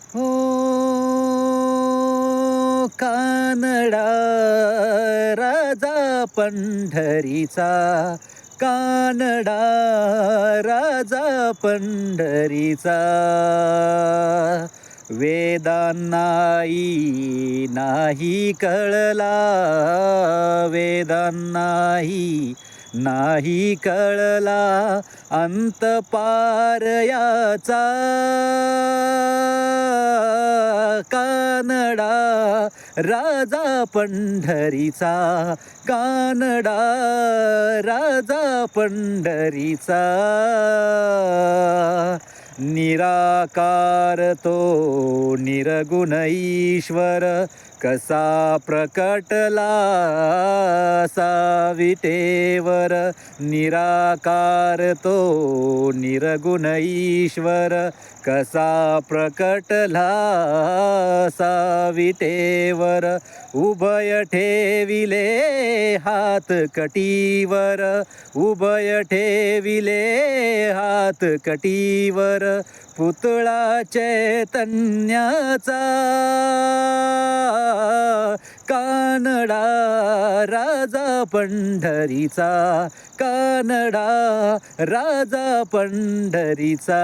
हो कानडा राजा पंढरीचा, कानडा राजा पंढरीचा. वेदांनाही नाही कळला, वेदांनाही नाही कळला अंत पार याचा. कानडा राजा पंढरीचा, कानडा राजा पंढरीचा. निराकार तो निर्गुण ईश्वर, कसा प्रकटला सावितेवर. निराकार तो निर्गुण ईश्वर, कसा प्रकटला सावितेवर. उभय ठेविले हात कटीवर, उभय ठेविले हात कटीवर. पुतळा चैतन्याचा, कानडा राजा पंढरीचा, कानडा राजा पंढरीचा.